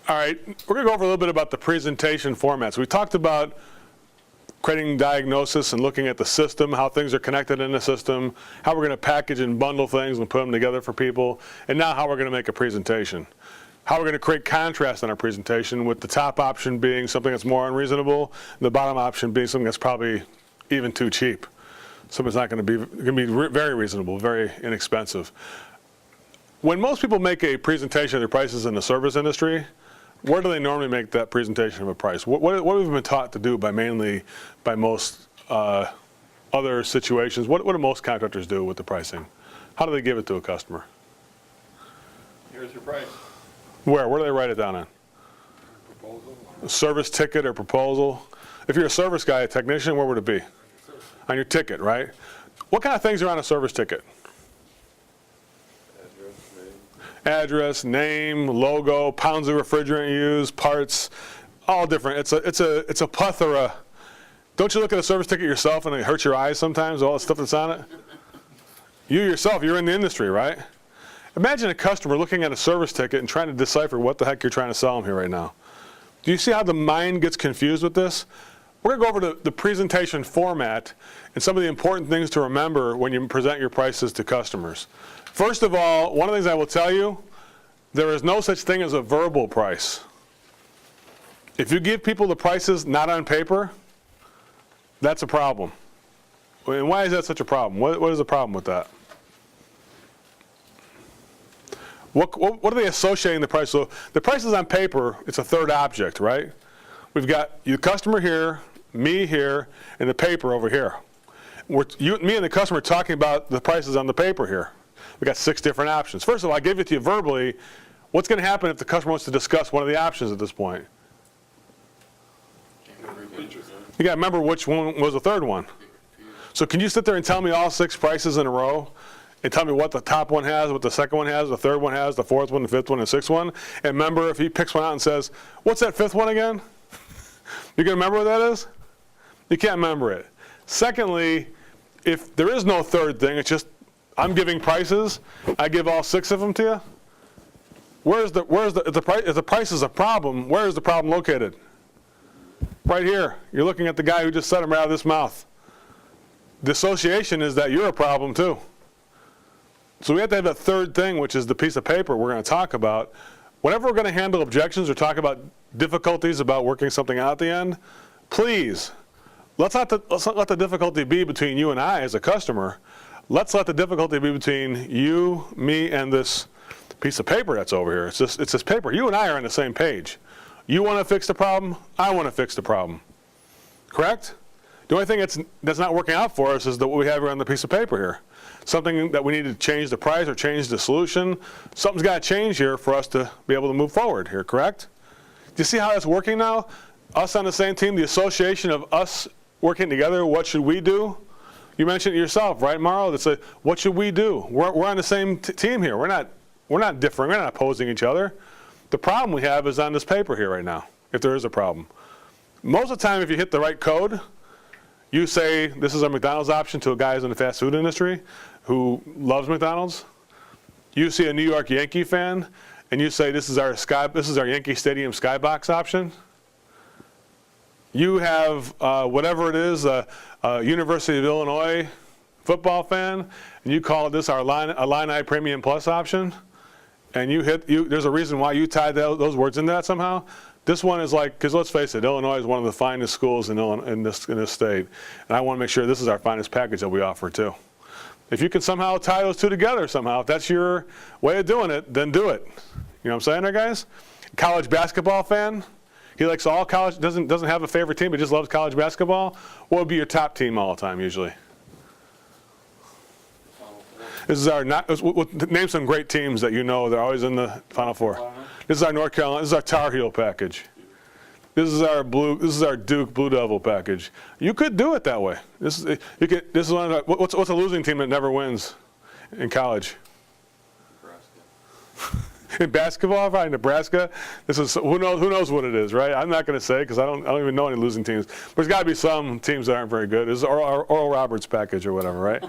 All right, we're going to go over a little bit about the presentation formats. We talked about creating diagnosis and looking at the system, how things are connected in the system, how we're going to package and bundle things and put them together for people, and now how we're going to make a presentation. How we're going to create contrast in our presentation, with the top option being something that's more unreasonable, and the bottom option being something that's probably even too cheap. Something's not going to be very reasonable, very inexpensive. When most people make a presentation of their prices in the service industry, where do they normally make that presentation of a price? What have we been taught to do by most other situations? What do most contractors do with the pricing? How do they give it to a customer? Here's your price. Where do they write it down on? Proposal. A service ticket or proposal? If you're a service guy, a technician, where would it be? On your ticket, right? What kind of things are on a service ticket? Address, name, logo, pounds of refrigerant used, parts, all different. It's a plethora. Don't you look at a service ticket yourself and it hurts your eyes sometimes, all the stuff that's on it? You yourself, you're in the industry, right? Imagine a customer looking at a service ticket and trying to decipher what the heck you're trying to sell them here right now. Do you see how the mind gets confused with this? We're going to go over the presentation format and some of the important things to remember when you present your prices to customers. First of all, one of the things I will tell you, there is no such thing as a verbal price. If you give people the prices not on paper, that's a problem. And why is that such a problem? What is the problem with that? What are they associating the price? So the price is on paper, it's a third object, right? We've got your customer here, me here, and the paper over here. Me and the customer are talking about the prices on the paper here. We've got 6 different options. First of all, I gave it to you verbally. What's going to happen if the customer wants to discuss one of the options at this point? You got to remember which one was the third one. So can you sit there and tell me all 6 prices in a row and tell me what the top one has, what the second one has, the third one has, the fourth one, the fifth one, and the 6th one? And remember, if he picks one out and says, what's that 5th one again? You going to remember what that is? You can't remember it. Secondly, if there is no third thing, it's just I'm giving prices, I give all 6 of them to you. If the price is a problem, where is the problem located? Right here. You're looking at the guy who just said them right out of his mouth. The association is that you're a problem too. So we have to have that third thing, which is the piece of paper we're going to talk about. Whenever we're going to handle objections or talk about difficulties about working something out at the end, please, let's not let the difficulty be between you and I as a customer. Let's let the difficulty be between you, me, and this piece of paper that's over here. It's this paper. You and I are on the same page. You want to fix the problem, I want to fix the problem. Correct? The only thing that's not working out for us is what we have here on the piece of paper here. Something that we need to change the price or change the solution. Something's got to change here for us to be able to move forward here, correct? Do you see how that's working now? Us on the same team, the association of us working together, what should we do? You mentioned it yourself, right, Mauro? It's what should we do? We're on the same team here. We're not differing. We're not opposing each other. The problem we have is on this paper here right now, if there is a problem. Most of the time, if you hit the right code, you say this is a McDonald's option to a guy who's in the fast food industry who loves McDonald's. You see a New York Yankee fan, and you say this is our Yankee Stadium skybox option. You have whatever it is, a University of Illinois football fan, and you call this our Illini Premium Plus option, and there's a reason why you tied those words into that somehow. This one is like, because let's face it, Illinois is one of the finest schools in this state, and I want to make sure this is our finest package that we offer too. If you can somehow tie those two together somehow, if that's your way of doing it, then do it. You know what I'm saying there, guys? College basketball fan. He likes all college, doesn't have a favorite team, but just loves college basketball. What would be your top team all the time usually? This is name some great teams that you know they're always in the Final Four. This is our North Carolina. This is our Tar Heel package. This is our Duke Blue Devil package. You could do it that way. This is one of what's a losing team that never wins in college? Nebraska. In basketball, probably Nebraska. This is who knows what it is, right? I'm not going to say because I don't even know any losing teams. But there's got to be some teams that aren't very good. This is Oral Roberts package or whatever, right?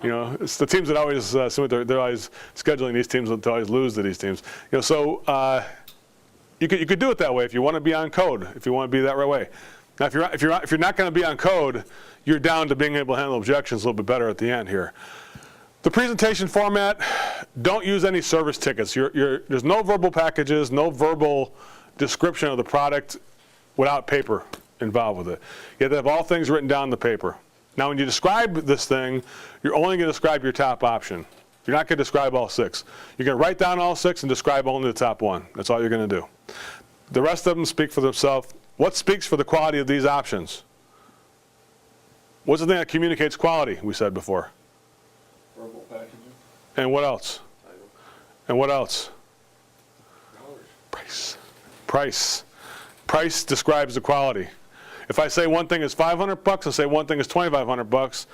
You know, it's the teams that always they're always scheduling these teams to always lose to these teams. You know, so You could do it that way if you want to be on code, if you want to be that right way. Now, if you're not going to be on code, you're down to being able to handle objections a little bit better at the end here. The presentation format, don't use any service tickets. There's no verbal packages, no verbal description of the product without paper involved with it. You have to have all things written down in the paper. Now, when you describe this thing, you're only going to describe your top option. You're not going to describe all 6. You're going to write down all 6 and describe only the top one. That's all you're going to do. The rest of them speak for themselves. What speaks for the quality of these options? What's the thing that communicates quality, we said before? Verbal packaging. And what else? Title. And what else? Dollars. Price. Price. Price describes the quality. If I say one thing is $500, I say one thing is $2,500,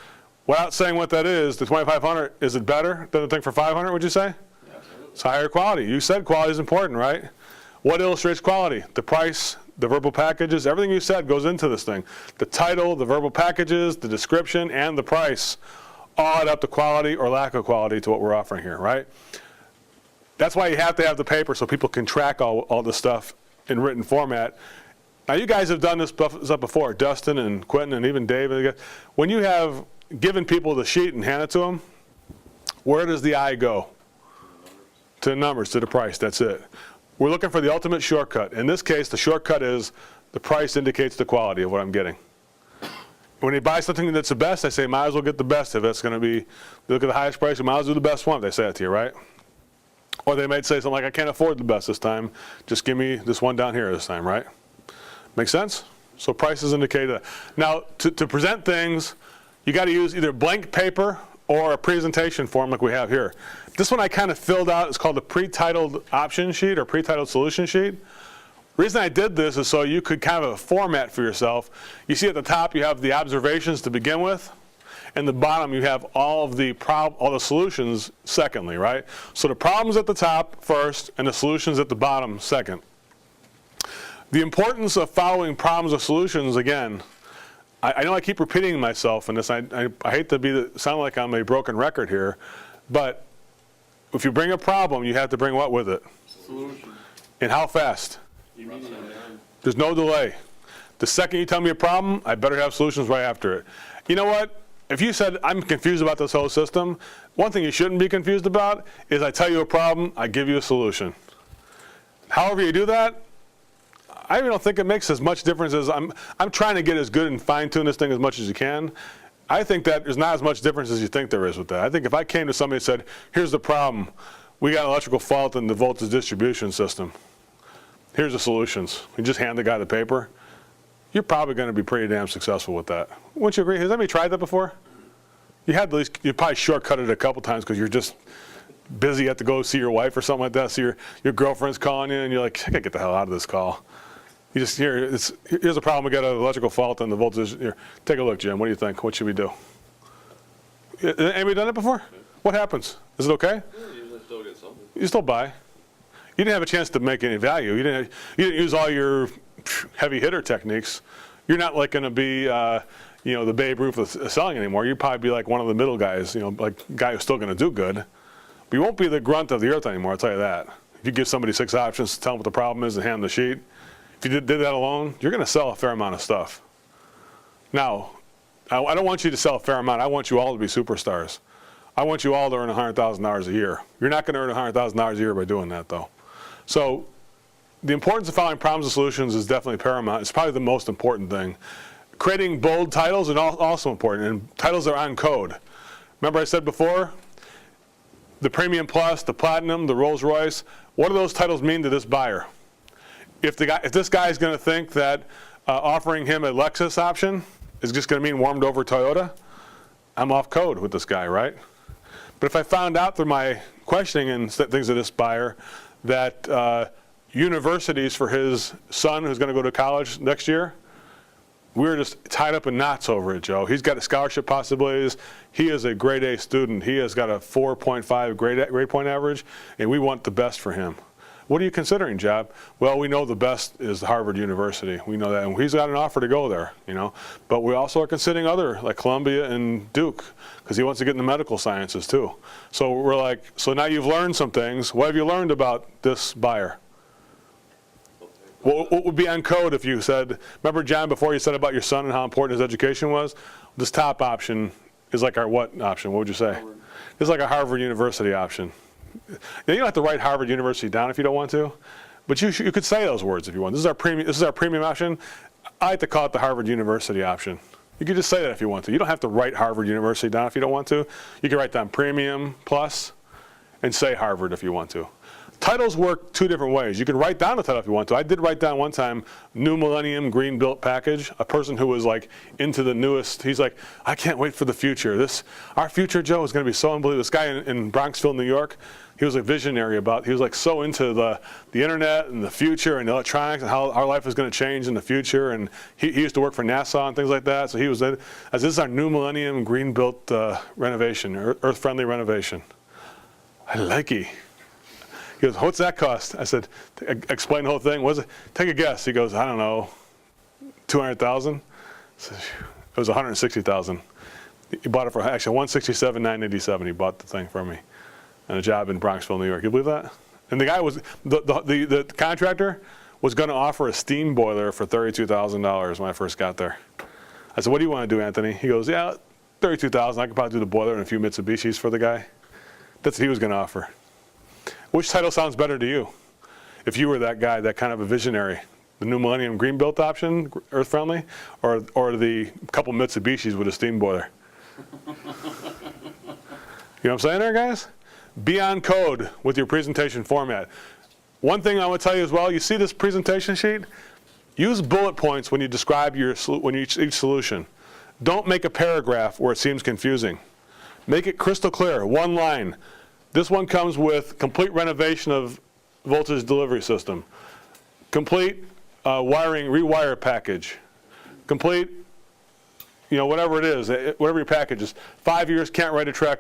without saying what that is, the $2,500, is it better than the thing for $500, would you say? Yeah, absolutely. It's higher quality. You said quality is important, right? What illustrates quality? The price, the verbal packages, everything you said goes into this thing. The title, the verbal packages, the description, and the price all add up to quality or lack of quality to what we're offering here, right? That's why you have to have the paper so people can track all this stuff in written format. Now, you guys have done this stuff before, Dustin and Quentin and even Dave. When you have given people the sheet and hand it to them, where does the eye go? To the numbers, to the price, that's it. We're looking for the ultimate shortcut. In this case, the shortcut is the price indicates the quality of what I'm getting. When they buy something that's the best, I say, might as well get the best if it's going to be, look at the highest price, you might as well do the best one. They say that to you, right? Or they might say something like, I can't afford the best this time. Just give me this one down here this time, right? Make sense? So price is indicated. Now, to present things, you got to use either blank paper or a presentation form like we have here. This one I kind of filled out. It's called a pre-titled option sheet or pre-titled solution sheet. The reason I did this is so you could kind of have a format for yourself. You see at the top you have the observations to begin with, and the bottom you have all the solutions secondly, right? So the problems at the top first and the solutions at the bottom second. The importance of following problems or solutions, again, I know I keep repeating myself in this. I hate to sound like I'm a broken record here, but if you bring a problem, you have to bring what with it? Solution. And how fast? Immediately. There's no delay. The second you tell me a problem, I better have solutions right after it. You know what? If you said, I'm confused about this whole system, one thing you shouldn't be confused about is I tell you a problem, I give you a solution. However you do that, I really don't think it makes as much difference as I'm trying to get as good and fine-tune this thing as much as you can. I think that there's not as much difference as you think there is with that. I think if I came to somebody and said, here's the problem, we got an electrical fault in the voltage distribution system. Here's the solutions. You just hand the guy the paper. You're probably going to be pretty damn successful with that. Wouldn't you agree? Has anybody tried that before? You probably shortcut it a couple times because you're just busy, you have to go see your wife or something like that. So your girlfriend's calling you and you're like, I gotta get the hell out of this call. You just here's a problem. We got an electrical fault in the voltage. Here, take a look, Jim. What do you think? What should we do? Anybody done it before? What happens? Is it okay? Yeah, you usually still get something. You still buy. You didn't have a chance to make any value. You didn't use all your heavy hitter techniques. You're not like going to be, the Babe Ruth of selling anymore. You'd probably be like one of the middle guys, like a guy who's still going to do good. But you won't be the grunt of the earth anymore. I'll tell you that. If you give somebody 6 options, tell them what the problem is, and hand them the sheet. If you did that alone, you're going to sell a fair amount of stuff. Now, I don't want you to sell a fair amount. I want you all to be superstars. I want you all to earn $100,000 a year. You're not going to earn $100,000 a year by doing that, though. So the importance of following problems and solutions is definitely paramount. It's probably the most important thing. Creating bold titles is also important, and titles are on code. Remember I said before, the Premium Plus, the Platinum, the Rolls Royce, what do those titles mean to this buyer? If this guy is going to think that offering him a Lexus option is just going to mean warmed over Toyota, I'm off code with this guy, right? But if I found out through my questioning and things of this buyer that universities for his son who's going to go to college next year, we're just tied up in knots over it, Joe. He's got scholarship possibilities. He is a grade A student. He has got a 4.5 grade point average, and we want the best for him. What are you considering, Job? Well, we know the best is Harvard University. We know that, and he's got an offer to go there, But we also are considering other, like Columbia and Duke, because he wants to get into medical sciences too. So we're like, so now you've learned some things. What have you learned about this buyer? What would be on code if you said, remember John, before you said about your son and how important his education was? This top option is like our what option? What would you say? Harvard. It's like a Harvard University option. Now, you don't have to write Harvard University down if you don't want to, but you could say those words if you want. This is our premium option. I like to call it the Harvard University option. You could just say that if you want to. You don't have to write Harvard University down if you don't want to. You can write down Premium Plus and say Harvard if you want to. Titles work two different ways. You can write down the title if you want to. I did write down one time, New Millennium Green Built Package. A person who was like into the newest, he's like, I can't wait for the future. Our future, Joe, is going to be so unbelievable. This guy in Bronxville, New York, he was a visionary he was like so into the internet and the future and electronics and how our life is going to change in the future. And he used to work for NASA and things like that. So he was, as this is our New Millennium Green Built renovation, earth-friendly renovation. I like it. He goes, what's that cost? I said, explain the whole thing. What is it? Take a guess. He goes, I don't know, 200,000? I said, it was 160,000. He bought it for actually 167,987. He bought the thing from me, and a job in Bronxville, New York. You believe that? And the guy was the contractor was going to offer a steam boiler for $32,000 when I first got there. I said, what do you want to do, Anthony? He goes, yeah, $32,000. I could probably do the boiler and a few Mitsubishis for the guy. That's what he was going to offer. Which title sounds better to you? If you were that guy, that kind of a visionary, the New Millennium Green Built option, earth-friendly, or the couple Mitsubishis with a steam boiler? You know what I'm saying there, guys? Be on code with your presentation format. One thing I want to tell you as well, you see this presentation sheet? Use bullet points when you describe each solution. Don't make a paragraph where it seems confusing. Make it crystal clear, one line. This one comes with complete renovation of voltage delivery system, complete rewire package, complete, whatever it is, whatever your package is. 5 years, can't write a check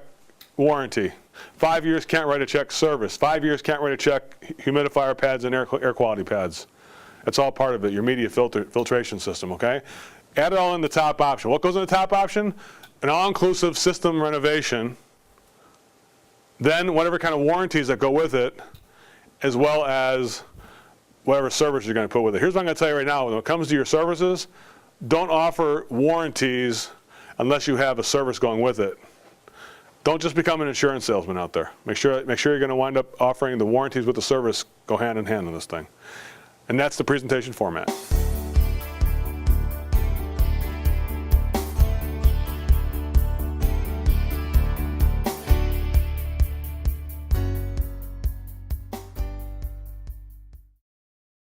warranty. 5 years, can't write a check service. 5 years, can't write a check humidifier pads and air quality pads. That's all part of it, your media filtration system, okay? Add it all in the top option. What goes in the top option? An all-inclusive system renovation. Then whatever kind of warranties that go with it, as well as whatever service you're going to put with it. Here's what I'm going to tell you right now. When it comes to your services, don't offer warranties unless you have a service going with it. Don't just become an insurance salesman out there. Make sure you're going to wind up offering the warranties with the service go hand in hand in this thing. And that's the presentation format.